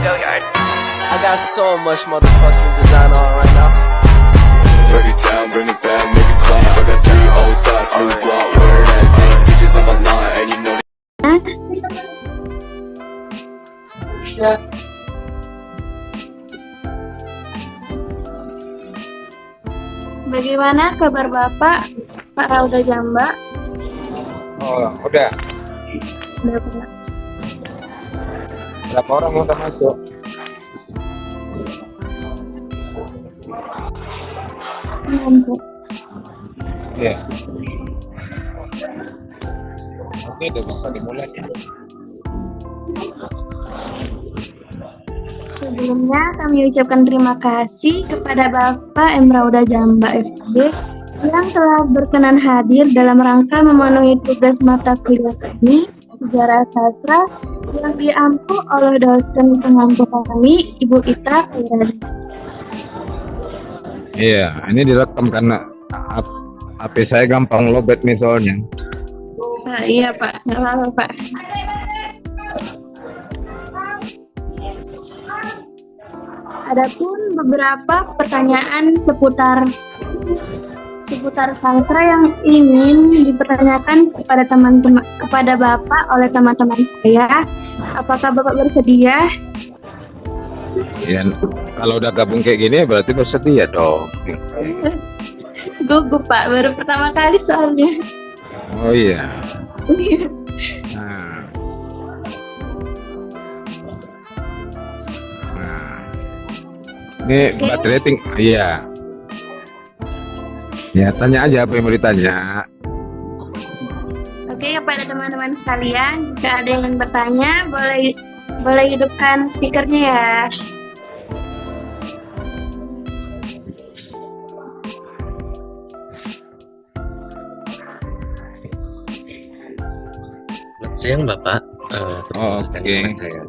Go-Yard. I got so much motherfucking design on right now. Break it down, bring it back, make it clap. I got 3 old thoughts, new guap, where that thing. Bitches on my line, and you know Bagaimana kabar Bapak, Pak Rauda Jamba? Oh, udah. Udah, Pak. Berapa orang yang udah masuk? Mantap. Iya. Oke, udah bisa dimulai. Sebelumnya kami ucapkan terima kasih kepada Bapak M. Rauda Jamba SD yang telah berkenan hadir dalam rangka memenuhi tugas mata kuliah kami, Sejarah Sastra, yang diampu oleh dosen pengampu kami, Ibu Ita Khairani. Iya, ini direkam karena HP saya gampang lobet nih soalnya. Iya Pak, nggak apa-apa Pak. Adapun beberapa pertanyaan seputar sastra yang ingin dipertanyakan kepada Bapak oleh teman-teman saya. Apakah Bapak bersedia? Ya, kalau udah gabung kayak gini berarti bersedia dong. Gugup Pak, baru pertama kali soalnya. Oh iya. Nah. Ini baterai iya. Ya, tanya aja apa yang mau ditanya. Oke, kepada teman-teman sekalian, jika ada yang ingin bertanya, boleh hidupkan speakernya ya. Selamat siang Bapak. Oke. Saya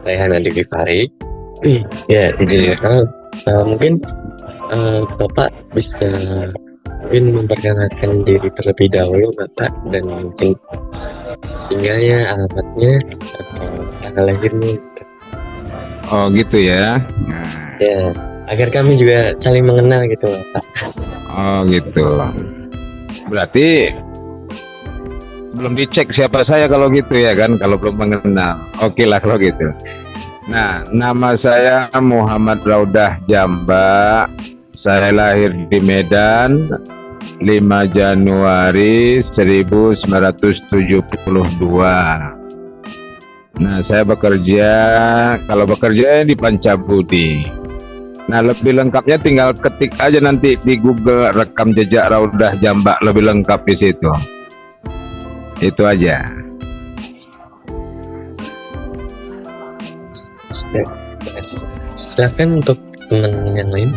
Raihan Andi Gifari. Ya, izin mungkin Bapak bisa memperkenalkan diri terlebih dahulu Bapak, dan mungkin tinggalnya, alamatnya, atau tanggal lahirnya. Oh gitu ya. Nah. Ya, agar kami juga saling mengenal gitu Bapak. Oh gitu. Berarti belum dicek siapa saya kalau gitu ya kan, kalau belum mengenal. Oke lah kalau gitu. Nah, nama saya Muhammad Raudah Jamba. Saya lahir di Medan 5 Januari 1972. Nah, saya kalau bekerja di Pancabudi. Nah, lebih lengkapnya tinggal ketik aja nanti di Google, rekam jejak Raudah Jamba, lebih lengkap di situ. Itu aja. Ya, silakan untuk teman yang lain.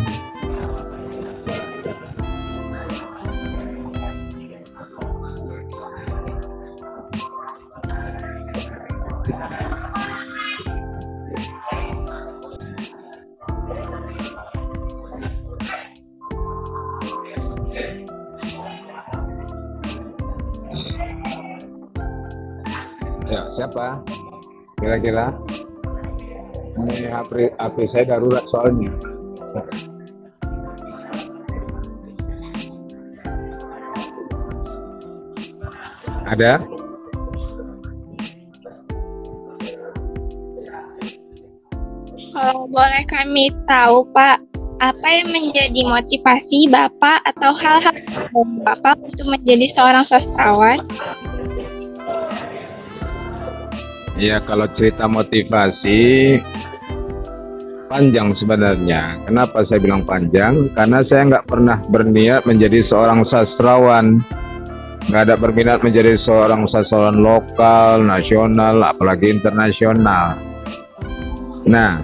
Ya, siapa? Kira-kira? Ini HP saya darurat soalnya. Ada? Kalau boleh kami tahu Pak, apa yang menjadi motivasi Bapak atau hal-hal Bapak untuk menjadi seorang sastrawan? Ya, kalau cerita motivasi panjang sebenarnya. Kenapa saya bilang panjang? Karena saya nggak pernah berniat menjadi seorang sastrawan. Nggak ada berminat menjadi seorang sastrawan lokal, nasional, apalagi internasional. Nah,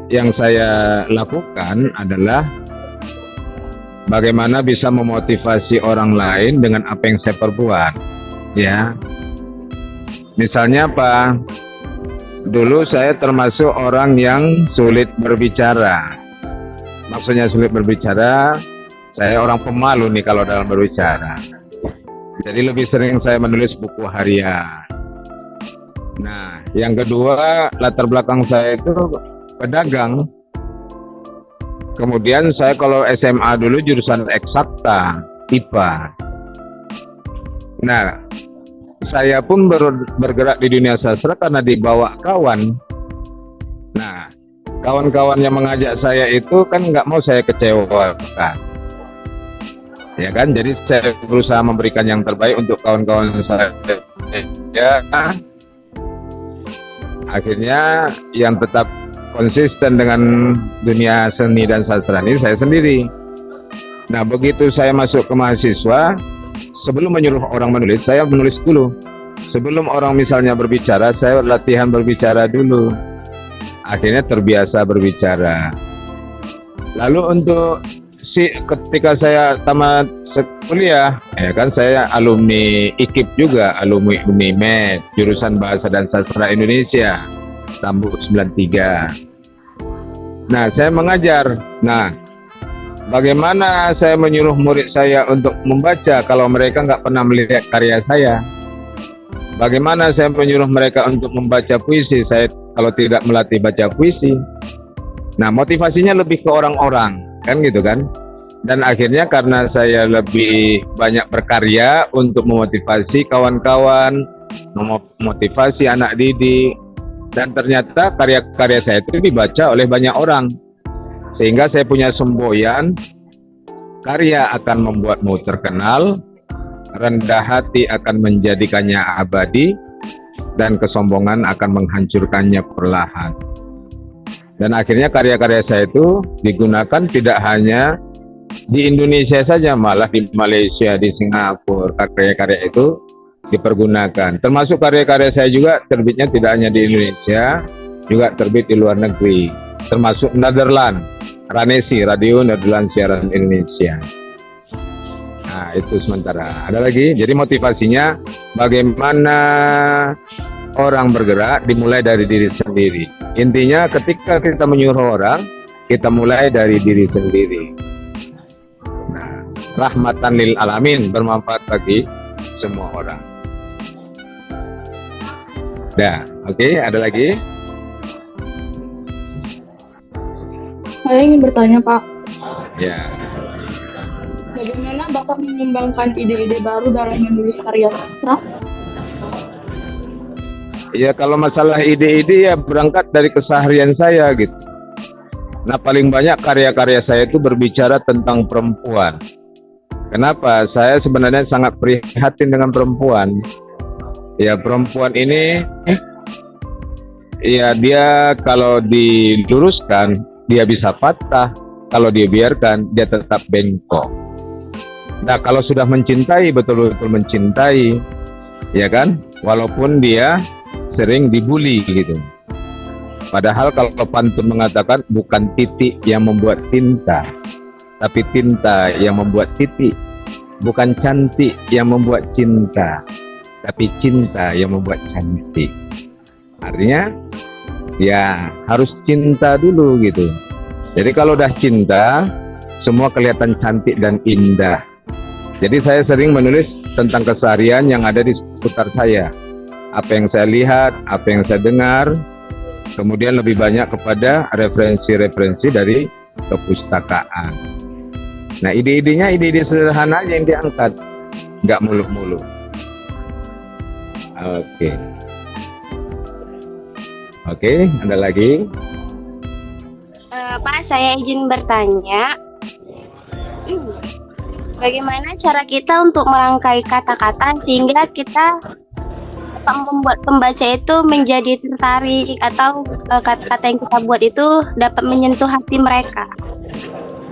yang saya lakukan adalah bagaimana bisa memotivasi orang lain dengan apa yang saya perbuat. Ya, misalnya apa? Dulu saya termasuk orang yang sulit berbicara. Maksudnya sulit berbicara, saya orang pemalu nih kalau dalam berbicara. Jadi lebih sering saya menulis buku harian. Nah, yang kedua, latar belakang saya itu pedagang. Kemudian saya kalau SMA dulu jurusan eksakta, IPA. Nah, saya pun bergerak di dunia sastra karena dibawa kawan. Nah, kawan-kawan yang mengajak saya itu kan nggak mau saya kecewakan. Ya kan, jadi saya berusaha memberikan yang terbaik untuk kawan-kawan saya. Ya, akhirnya yang tetap konsisten dengan dunia seni dan sastra ini saya sendiri. Nah, begitu saya masuk ke mahasiswa, sebelum menyuruh orang menulis, saya menulis dulu. Sebelum orang misalnya berbicara, saya latihan berbicara dulu. Akhirnya terbiasa berbicara. Lalu untuk ketika saya tamat kuliah, ya kan, saya alumni IKIP juga, alumni Unimed, jurusan Bahasa dan Sastra Indonesia, Tambuk 93. Nah, saya mengajar. Nah, bagaimana saya menyuruh murid saya untuk membaca kalau mereka nggak pernah melihat karya saya? Bagaimana saya menyuruh mereka untuk membaca puisi saya kalau tidak melatih baca puisi? Nah, motivasinya lebih ke orang-orang, kan gitu kan? Dan akhirnya karena saya lebih banyak berkarya untuk memotivasi kawan-kawan, memotivasi anak didik, dan ternyata karya-karya saya itu dibaca oleh banyak orang. Sehingga saya punya semboyan, karya akan membuatmu terkenal, rendah hati akan menjadikannya abadi, dan kesombongan akan menghancurkannya perlahan. Dan akhirnya karya-karya saya itu digunakan tidak hanya di Indonesia saja, malah di Malaysia, di Singapura, karya-karya itu dipergunakan. Termasuk karya-karya saya juga terbitnya tidak hanya di Indonesia, juga terbit di luar negeri, termasuk Netherlands, Ranesi, Radio Netherlands Siaran Indonesia. Nah, itu sementara. Ada lagi, jadi motivasinya bagaimana orang bergerak dimulai dari diri sendiri. Intinya ketika kita menyuruh orang, kita mulai dari diri sendiri. Nah, rahmatan lil alamin, bermanfaat bagi semua orang. Nah, oke, ada lagi? Saya ingin bertanya, Pak. Ya. Bagaimana Bapak mengembangkan ide-ide baru dalam menulis karya sastra? Ya, kalau masalah ide-ide ya berangkat dari keseharian saya gitu. Nah, paling banyak karya-karya saya itu berbicara tentang perempuan. Kenapa? Saya sebenarnya sangat prihatin dengan perempuan. Ya, perempuan ini ya dia kalau diluruskan dia bisa patah, kalau dia biarkan dia tetap bengkok. Nah, kalau sudah mencintai, betul-betul mencintai, ya kan, walaupun dia sering dibully gitu. Padahal kalau pantun mengatakan bukan titik yang membuat tinta, tapi tinta yang membuat titik. Bukan cantik yang membuat cinta, tapi cinta yang membuat cantik. Artinya ya harus cinta dulu gitu. Jadi kalau udah cinta, semua kelihatan cantik dan indah. Jadi saya sering menulis tentang keseharian yang ada di sekitar saya. Apa yang saya lihat, apa yang saya dengar, kemudian lebih banyak kepada referensi-referensi dari kepustakaan. Nah, ide-idenya ide-ide sederhana aja yang diangkat, nggak muluk-muluk. Oke, ada lagi? Pak, saya izin bertanya. Bagaimana cara kita untuk merangkai kata-kata sehingga kita membuat pembaca itu menjadi tertarik atau kata-kata yang kita buat itu dapat menyentuh hati mereka?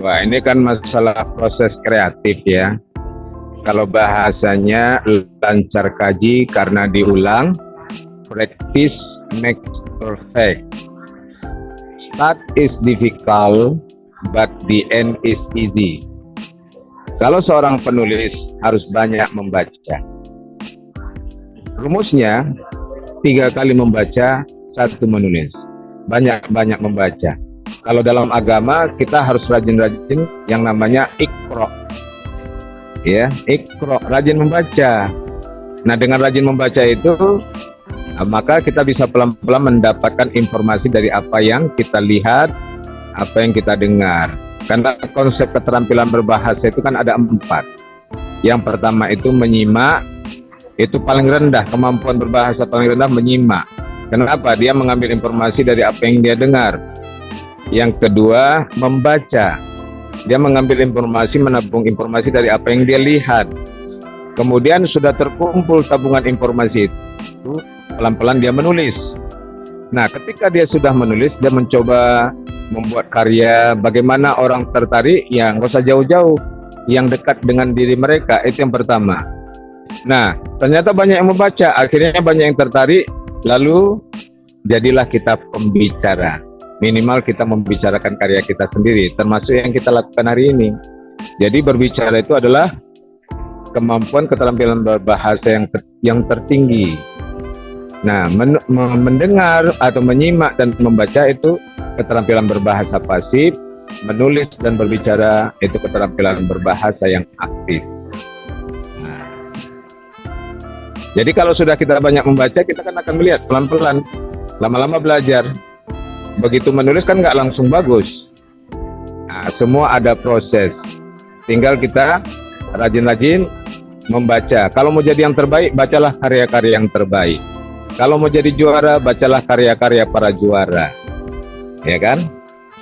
Wah, ini kan masalah proses kreatif ya. Kalau bahasanya lancar kaji karena diulang, practice makes perfect. Start is difficult, but the end is easy. Kalau seorang penulis harus banyak membaca. Rumusnya 3 kali membaca, 1 menulis. Banyak-banyak membaca. Kalau dalam agama kita harus rajin-rajin yang namanya iqra. Ya, iqra, rajin membaca. Nah, dengan rajin membaca itu Maka kita bisa pelan-pelan mendapatkan informasi dari apa yang kita lihat, apa yang kita dengar. Karena konsep keterampilan berbahasa itu kan ada 4. Yang pertama itu menyimak, itu paling rendah, kemampuan berbahasa paling rendah menyimak. Kenapa? Dia mengambil informasi dari apa yang dia dengar. Yang kedua, membaca. Dia mengambil informasi, menabung informasi dari apa yang dia lihat. Kemudian sudah terkumpul tabungan informasi itu, pelan-pelan dia menulis. Nah, ketika dia sudah menulis, dia mencoba membuat karya. Bagaimana orang tertarik? Ya, nggak usah jauh-jauh, yang dekat dengan diri mereka, itu yang pertama. Nah, ternyata banyak yang membaca, akhirnya banyak yang tertarik, lalu jadilah kita pembicara. Minimal kita membicarakan karya kita sendiri, termasuk yang kita lakukan hari ini. Jadi berbicara itu adalah kemampuan keterampilan berbahasa yang tertinggi. Nah, mendengar atau menyimak dan membaca itu keterampilan berbahasa pasif, menulis dan berbicara itu keterampilan berbahasa yang aktif. Nah, jadi kalau sudah kita banyak membaca, kita kan akan melihat pelan-pelan, lama-lama belajar. Begitu menulis kan nggak langsung bagus. Nah, semua ada proses. Tinggal kita rajin-rajin membaca. Kalau mau jadi yang terbaik, bacalah karya-karya yang terbaik. Kalau mau jadi juara, bacalah karya-karya para juara. Ya kan?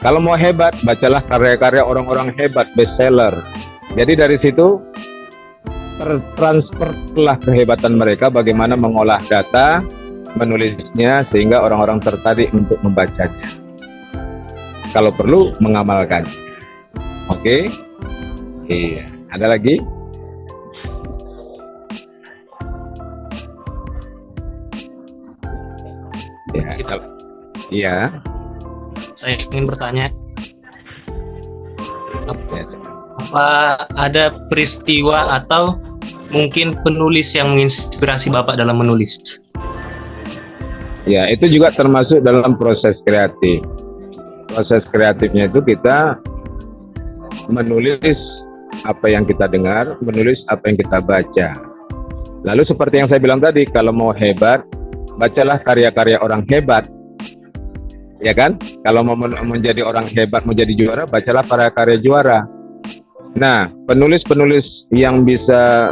Kalau mau hebat, bacalah karya-karya orang-orang hebat, bestseller. Jadi dari situ tertransferlah kehebatan mereka bagaimana mengolah data, menulisnya sehingga orang-orang tertarik untuk membacanya. Kalau perlu mengamalkan. Oke? Iya. Ada lagi? Ya. Iya. Saya ingin bertanya, Ya. apa ada peristiwa atau mungkin penulis yang menginspirasi Bapak dalam menulis? Ya, itu juga termasuk dalam proses kreatif. Proses kreatifnya itu kita menulis apa yang kita dengar, menulis apa yang kita baca. Lalu seperti yang saya bilang tadi, kalau mau hebat, bacalah karya-karya orang hebat. Ya kan? Kalau mau menjadi orang hebat, menjadi juara, bacalah para karya juara. Nah, penulis-penulis yang bisa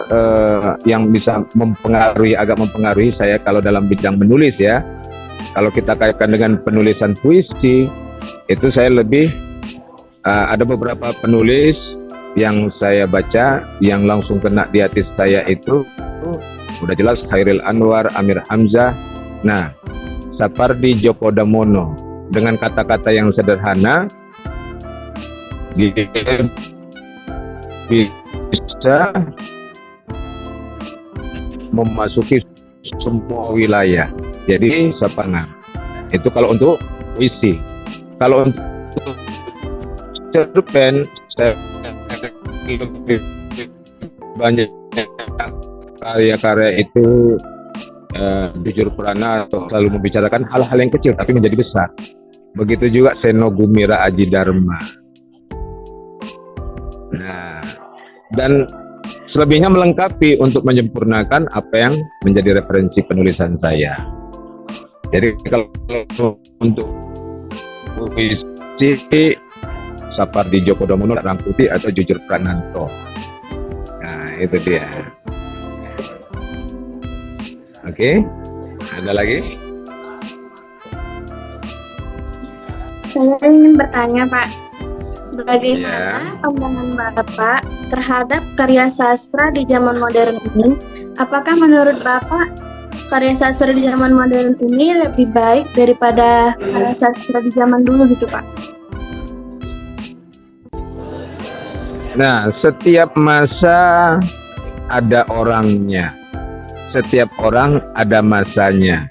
mempengaruhi, agak mempengaruhi saya kalau dalam bidang menulis ya. Kalau kita kaitkan dengan penulisan puisi, itu saya lebih ada beberapa penulis yang saya baca yang langsung kena di hati saya itu udah jelas Khairil Anwar, Amir Hamzah. Nah, Sapardi Djoko Damono dengan kata-kata yang sederhana dia bisa memasuki semua wilayah. Jadi Sapana itu kalau untuk puisi. Kalau untuk cerpen saya lebih banyak karya-karya itu jujur purana atau selalu membicarakan hal-hal yang kecil tapi menjadi besar. Begitu juga Seno Gumira Aji Dharma. Nah, dan selebihnya melengkapi untuk menyempurnakan apa yang menjadi referensi penulisan saya. Jadi kalau untuk puisi Sapardi Djoko Damono, Rangkuti atau Jujur Prananto. Nah, itu dia. Oke, ada lagi? Saya ingin bertanya, Pak. Bagaimana Ya. pandangan Bapak terhadap karya sastra di zaman modern ini? Apakah menurut Bapak karya sastra di zaman modern ini lebih baik daripada karya sastra di zaman dulu gitu, Pak? Nah, setiap masa ada orangnya. Setiap orang ada masanya.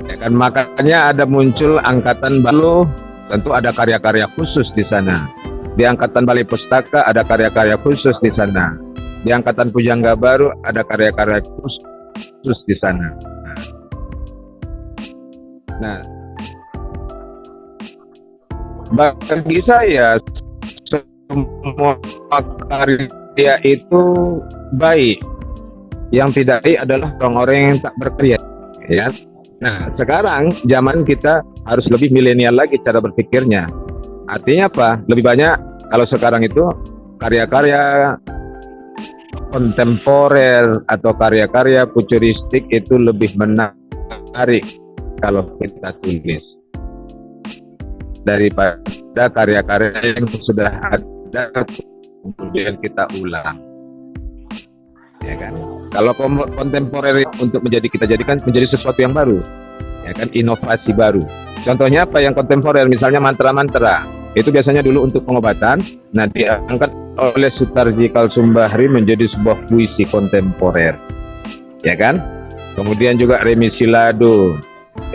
Ya kan, makanya ada muncul angkatan baru, tentu ada karya-karya khusus di sana. Di angkatan Balai Pustaka ada karya-karya khusus di sana. Di angkatan Pujangga Baru ada karya-karya khusus di sana. Nah, bagi saya semua karya itu baik. Yang tidak baik adalah orang-orang yang tak berkarya, ya. Nah, sekarang zaman kita harus lebih milenial lagi cara berpikirnya. Artinya apa? Lebih banyak kalau sekarang itu karya-karya kontemporer atau karya-karya futuristik itu lebih menarik kalau kita tulis daripada karya-karya yang sudah ada kemudian kita ulang, ya kan? Kalau kontemporer untuk kita jadikan menjadi sesuatu yang baru, ya kan, inovasi baru. Contohnya apa yang kontemporer? Misalnya mantra-mantra itu biasanya dulu untuk pengobatan. Nah, diangkat oleh Sutarji Kalsumbahri menjadi sebuah puisi kontemporer, ya kan? Kemudian juga Remi Silado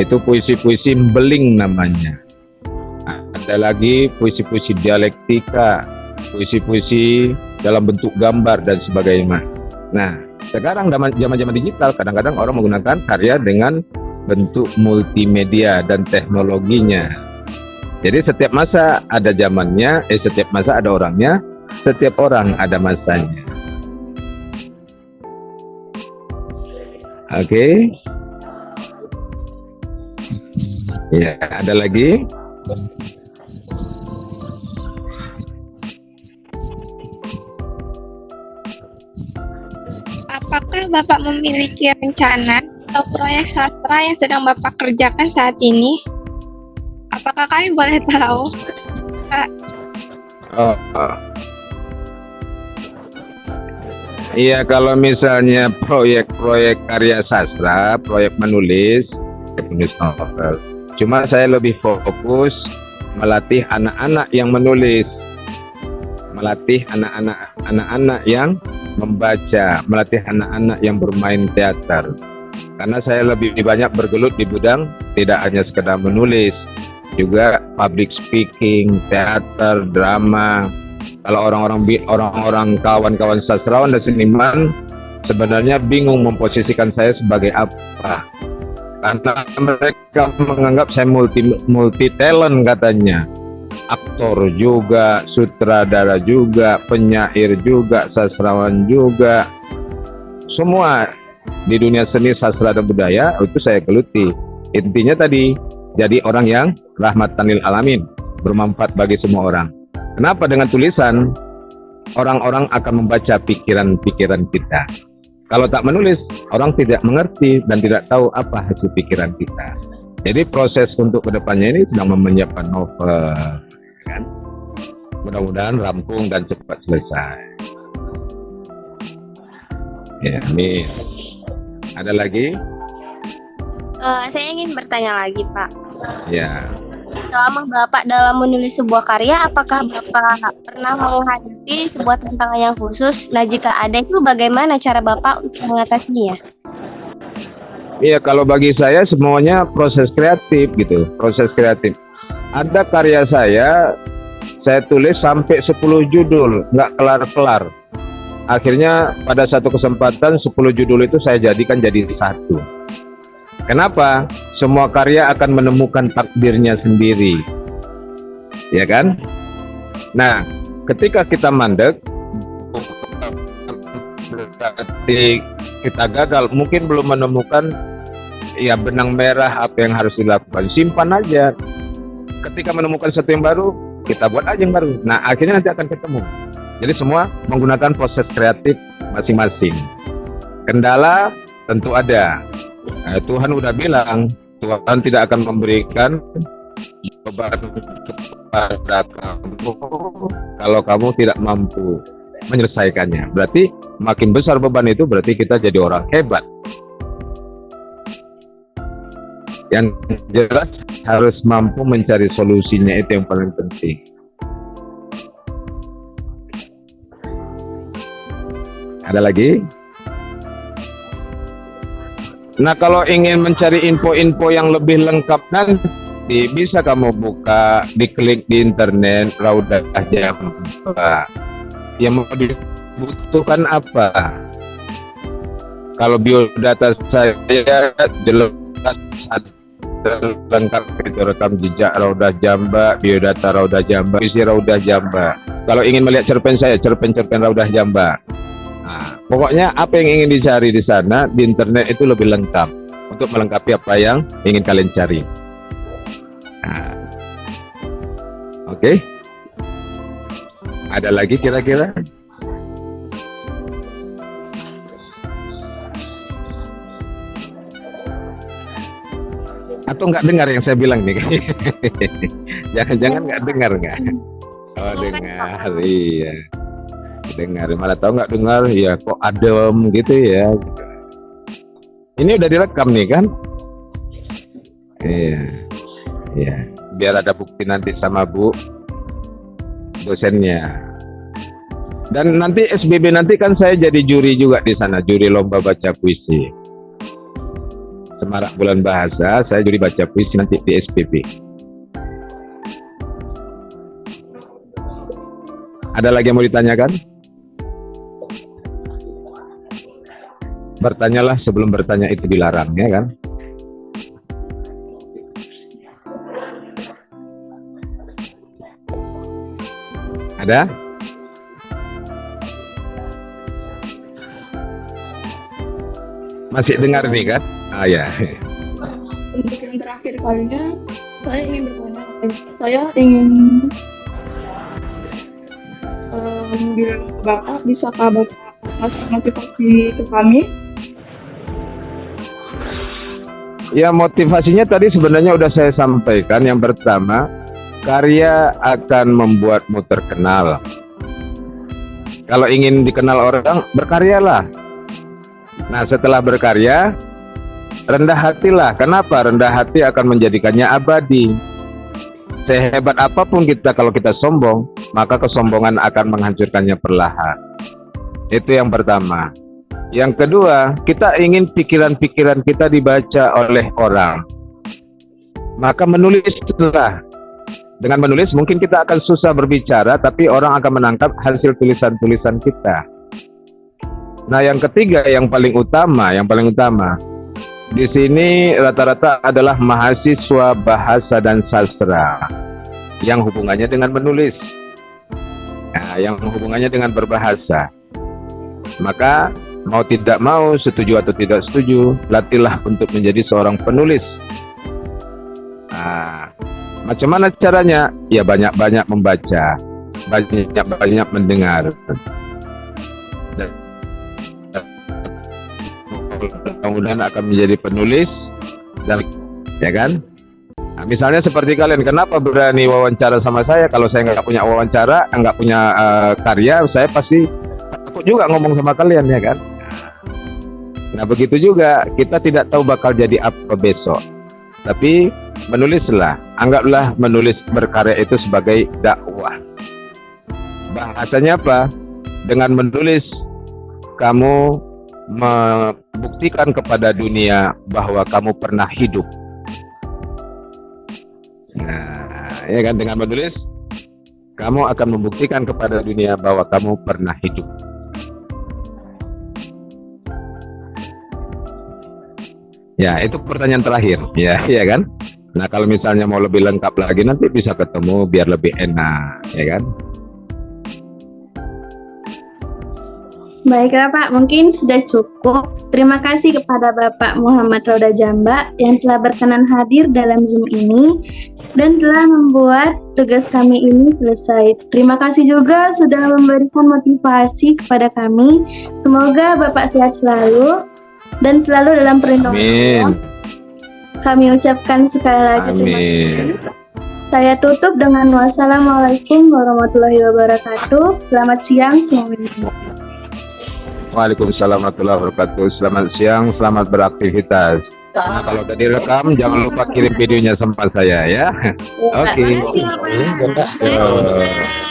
itu puisi-puisi beling namanya. Nah, ada lagi puisi-puisi dialektika, puisi-puisi dalam bentuk gambar dan sebagainya. Nah, sekarang zaman digital kadang-kadang orang menggunakan karya dengan bentuk multimedia dan teknologinya. Jadi setiap masa ada zamannya, setiap masa ada orangnya, setiap orang ada masanya. Oke. Ya, ada lagi? Apakah Bapak memiliki rencana atau proyek sastra yang sedang Bapak kerjakan saat ini? Apakah kami boleh tahu, Pak? Iya, kalau misalnya proyek-proyek karya sastra, proyek menulis novel. Cuma saya lebih fokus melatih anak-anak yang menulis, melatih anak-anak yang membaca, melatih anak-anak yang bermain teater. Karena saya lebih banyak bergelut di bidang tidak hanya sekedar menulis, juga public speaking, teater, drama. Kalau orang-orang kawan-kawan sastrawan dan seniman sebenarnya bingung memposisikan saya sebagai apa. Karena mereka menganggap saya multi talent katanya. Aktor juga, sutradara juga, penyair juga, sastrawan juga. Semua di dunia seni, sastra dan budaya itu saya geluti. Intinya tadi, jadi orang yang rahmatan lil alamin, bermanfaat bagi semua orang. Kenapa? Dengan tulisan orang-orang akan membaca pikiran-pikiran kita. Kalau tak menulis, orang tidak mengerti dan tidak tahu apa hasil pikiran kita. Jadi proses untuk kedepannya ini sedang menyiapkan novel, kan? Mudah-mudahan rampung dan cepat selesai. Ya, amin. Ada lagi? Saya ingin bertanya lagi, Pak. Ya. Selama Bapak dalam menulis sebuah karya, apakah Bapak pernah menghadapi sebuah tantangan yang khusus? Nah, jika ada itu bagaimana cara Bapak untuk mengatasinya? Iya, kalau bagi saya semuanya proses kreatif gitu, proses kreatif. Ada karya saya tulis sampai 10 judul, nggak kelar-kelar. Akhirnya pada satu kesempatan 10 judul itu saya jadikan jadi satu. Kenapa? Semua karya akan menemukan takdirnya sendiri, ya kan? Nah, ketika kita mandek, berarti kita gagal, mungkin belum menemukan ya benang merah apa yang harus dilakukan. Simpan aja. Ketika menemukan sesuatu yang baru, kita buat aja yang baru. Nah, akhirnya nanti akan ketemu. Jadi semua menggunakan proses kreatif masing-masing. Kendala tentu ada. Nah, Tuhan udah bilang, Tuhan tidak akan memberikan beban kepada kamu kalau kamu tidak mampu menyelesaikannya. Berarti makin besar beban itu, berarti kita jadi orang hebat. Yang jelas harus mampu mencari solusinya, itu yang paling penting. Ada lagi? Nah, kalau ingin mencari info-info yang lebih lengkap nanti, bisa kamu buka, diklik di internet Raudah Jamba. Yang mau dibutuhkan apa? Kalau biodata saya jelas lengkap, itu rekam jejak Raudah Jamba, biodata Raudah Jamba, isi Raudah Jamba. Kalau ingin melihat cerpen saya, cerpen Raudah Jamba. Nah, Pokoknya apa yang ingin dicari di sana di internet itu lebih lengkap untuk melengkapi apa yang ingin kalian cari. Nah, oke. Ada lagi kira-kira? Atau nggak dengar yang saya bilang nih? Jangan-jangan nggak dengar nggak? Oh dengar, iya. Dengar, malah tahu nggak dengar, ya kok adem gitu ya. Ini udah direkam nih kan? Iya, iya. Biar ada bukti nanti sama Bu dosennya. Dan nanti SBB nanti kan saya jadi juri juga di sana, juri lomba baca puisi. Semarak Bulan Bahasa, saya juri baca puisi nanti di SPB. Ada lagi yang mau ditanyakan? Bertanyalah sebelum bertanya itu dilarang, ya kan? Ada? Masih dengar nih kan? Ah ya. Untuk yang terakhir kalinya, saya ingin bertanya, saya ingin bilang ke Bapak, bisakah Bapak kasih motivasi ke kami? Ya, motivasinya tadi sebenarnya udah saya sampaikan. Yang pertama, karya akan membuatmu terkenal. Kalau ingin dikenal orang, berkaryalah. Nah, setelah berkarya, rendah hatilah. Kenapa? Rendah hati akan menjadikannya abadi. Sehebat apapun kita, kalau kita sombong, maka kesombongan akan menghancurkannya perlahan. Itu yang pertama. Yang kedua, kita ingin pikiran-pikiran kita dibaca oleh orang. Maka menulislah. Dengan menulis mungkin kita akan susah berbicara, tapi orang akan menangkap hasil tulisan-tulisan kita. Nah, yang ketiga, yang paling utama, di sini rata-rata adalah mahasiswa bahasa dan sastra yang hubungannya dengan menulis. Nah, yang hubungannya dengan berbahasa. Maka mau tidak mau, setuju atau tidak setuju, latihlah untuk menjadi seorang penulis. Nah, macam mana caranya? Ya banyak-banyak membaca, banyak-banyak mendengar. Dan mudah-mudahan akan menjadi penulis, dan ya kan? Nah, misalnya seperti kalian, kenapa berani wawancara sama saya? Kalau saya nggak punya wawancara, nggak punya karya, saya pasti takut juga ngomong sama kalian, ya kan? Nah, begitu juga, kita tidak tahu bakal jadi apa besok. Tapi menulislah, anggaplah menulis berkarya itu sebagai dakwah. Bahasanya apa? Dengan menulis, kamu membuktikan kepada dunia bahwa kamu pernah hidup. Nah, ya kan, dengan menulis, kamu akan membuktikan kepada dunia bahwa kamu pernah hidup. Ya, itu pertanyaan terakhir, ya kan? Nah, kalau misalnya mau lebih lengkap lagi, nanti bisa ketemu biar lebih enak, ya kan? Baiklah Pak, mungkin sudah cukup. Terima kasih kepada Bapak Muhammad Rauda Jamba yang telah berkenan hadir dalam Zoom ini dan telah membuat tugas kami ini selesai. Terima kasih juga sudah memberikan motivasi kepada kami. Semoga Bapak sehat selalu dan selalu dalam perlindungan Allah. Kami ucapkan sekali lagi terima kasih. Saya tutup dengan wassalamualaikum warahmatullahi wabarakatuh. Selamat siang semuanya. Waalaikumsalam warahmatullahi wabarakatuh. Selamat siang, selamat beraktivitas. Nah, kalau udah direkam, jangan lupa kirim videonya sama saya ya. Oke.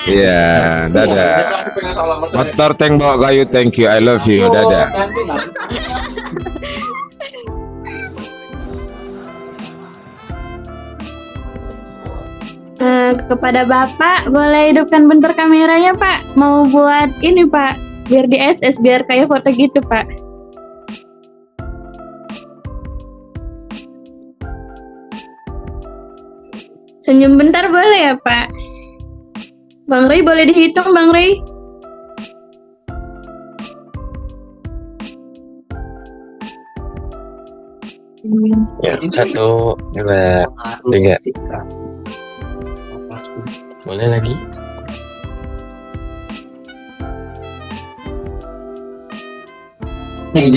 Iya, dadah. Motor tank bawa kayu, thank you, I love you, dadah. Kepada Bapak, boleh hidupkan bentar kameranya Pak. Mau buat ini Pak, biar di SS, biar kayak foto gitu Pak. Senyum bentar boleh ya Pak? Bang Ray boleh dihitung Bang Ray? Ya, 1, 2, 3. Boleh lagi?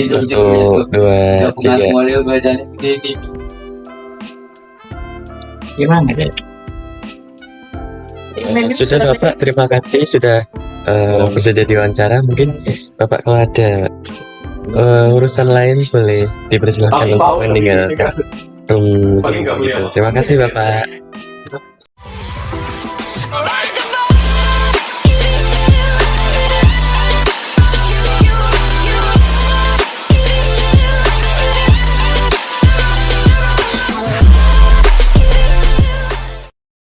Satu, dua, tiga. Sudah Bapak, terima kasih sudah bersedia diwawancara. Mungkin Bapak kalau ada urusan lain boleh dipersilakan untuk meninggalkan room Zoom gitu. Terima kasih Bapak.